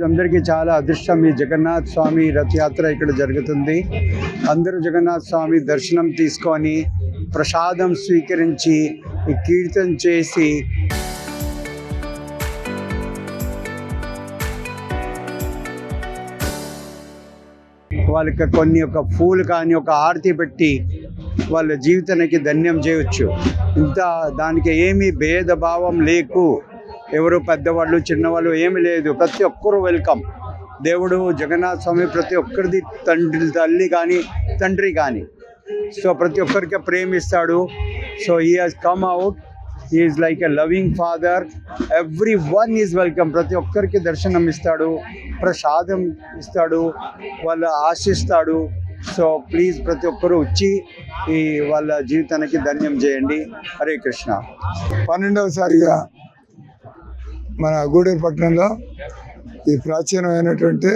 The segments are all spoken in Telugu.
అందరికీ చాలా అదృష్టం. ఈ జగన్నాథ్ స్వామి రథయాత్ర ఇక్కడ జరుగుతుంది. అందరూ జగన్నాథ్ స్వామి దర్శనం తీసుకొని ప్రసాదం స్వీకరించి ఈ కీర్తన చేసి వాళ్ళకి కొన్ని ఒక పూలు కానీ ఒక ఆరతి పెట్టి వాళ్ళ జీవితానికి ధన్యం చేయవచ్చు. ఇంత దానికి ఏమీ భేదభావం లేకు, ఎవరు పెద్దవాళ్ళు చిన్నవాళ్ళు ఏమి లేదు, ప్రతి ఒక్కరూ వెల్కమ్. దేవుడు జగన్నాథ స్వామి ప్రతి ఒక్కరిది తల్లి కానీ తండ్రి కానీ, సో ప్రతి ఒక్కరికి ప్రేమిస్తాడు. So he has come out, he is like a loving father. Every one is welcome. ప్రతి ఒక్కరికి దర్శనం ఇస్తాడు, ప్రసాదం ఇస్తాడు, వాళ్ళు ఆశిస్తాడు. సో ప్లీజ్ ప్రతి ఒక్కరూ వచ్చి ఈ వాళ్ళ జీవితానికి ధన్యం చేయండి. హరే కృష్ణ. 12వసారిగా మన గూడూరు పట్టణంలో ఈ ప్రాచీనమైనటువంటి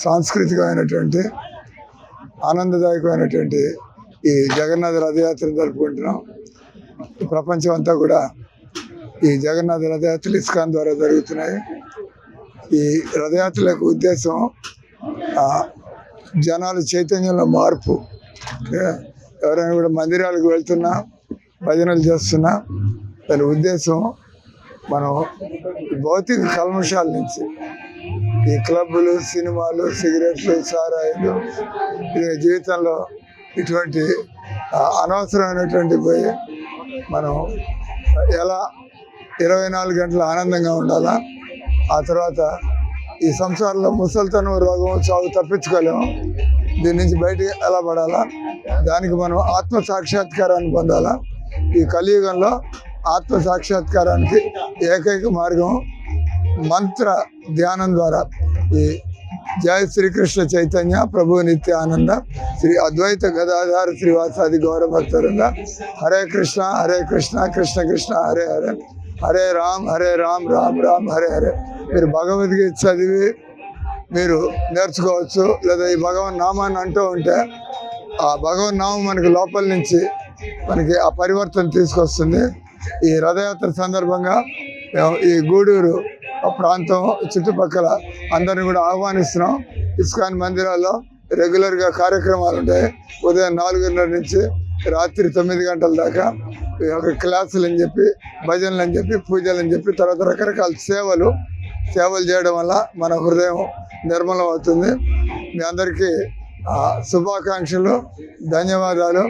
సాంస్కృతికమైనటువంటి ఆనందదాయకమైనటువంటి ఈ జగన్నాథ రథయాత్రను జరుపుకుంటున్నాం. ప్రపంచం అంతా కూడా ఈ జగన్నాథ రథయాత్రలు ఇస్కాన్ ద్వారా జరుగుతున్నాయి. ఈ రథయాత్రల యొక్క ఉద్దేశం జనాలు చైతన్యంలో మార్పు. ఎవరైనా కూడా మందిరాలకు వెళ్తున్నా, భజనలు చేస్తున్నా, దాని ఉద్దేశం మనం భౌతిక కల్మషాల నుంచి ఈ క్లబ్బులు, సినిమాలు, సిగరెట్లు, సారాయిలు, జీవితంలో ఇటువంటి అనవసరమైనటువంటి పోయి మనం ఎలా 24 గంటలు ఆనందంగా ఉండాలా, ఆ తర్వాత ఈ సంసారంలో ముసలితనం, రోగం, చావు తప్పించుకోలేము. దీని నుంచి బయటికి ఎలా పడాలా, దానికి మనం ఆత్మ సాక్షాత్కారాన్ని పొందాలా. ఈ కలియుగంలో ఆత్మ సాక్షాత్కారానికి ఏకైక మార్గం మంత్ర ధ్యానం ద్వారా. ఈ జయ శ్రీకృష్ణ చైతన్య ప్రభు నిత్యానంద శ్రీ అద్వైత గదాధార శ్రీవాసాది గౌరవ భక్తరుంద హరే కృష్ణ కృష్ణ కృష్ణ హరే హరే, హరే రామ్ రామ్ రామ్ హరే హరే. మీరు భగవద్గీత చదివి మీరు నేర్చుకోవచ్చు, లేదా ఈ భగవన్ నామాన్ని అంటూ ఉంటే ఆ భగవన్ నామం మనకి లోపల నుంచి మనకి ఆ పరివర్తన తీసుకొస్తుంది. ఈ రథయాత్ర సందర్భంగా మేము ఈ గూడూరు ప్రాంతం చుట్టుపక్కల అందరిని కూడా ఆహ్వానిస్తున్నాం. ఇస్కాన్ మందిరాల్లో రెగ్యులర్గా కార్యక్రమాలు ఉంటాయి. ఉదయం 4:30 నుంచి రాత్రి 9 గంటల దాకా క్లాసులు అని చెప్పి, భజనలు అని చెప్పి, పూజలు అని చెప్పి, తర్వాత రకరకాల సేవలు చేయడం వల్ల మన హృదయం నిర్మలం అవుతుంది. మీ అందరికీ శుభాకాంక్షలు, ధన్యవాదాలు.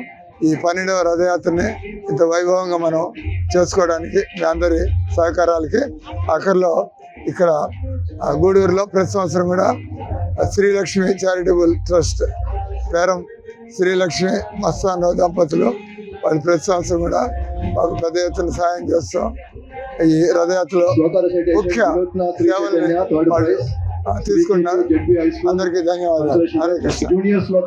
ఈ 12వ రథయాత్రని ఇంత వైభవంగా మనం చేసుకోవడానికి మీ అందరి సహకారాలకి ఆఖరిలో ఇక్కడ గూడూరులో ప్రతి సంవత్సరం కూడా శ్రీలక్ష్మి చారిటబుల్ ట్రస్ట్ పేరం శ్రీలక్ష్మి మస్తానరావు దంపతులు వాళ్ళు ప్రతి సంవత్సరం కూడా మాకు పెద్ద ఎత్తున సాయం చేస్తాం. ఈ రథయాత్రలో ముఖ్య సేవలు వాళ్ళు తీసుకుంటున్నారు. అందరికీ ధన్యవాదాలు. హరే కృష్ణ.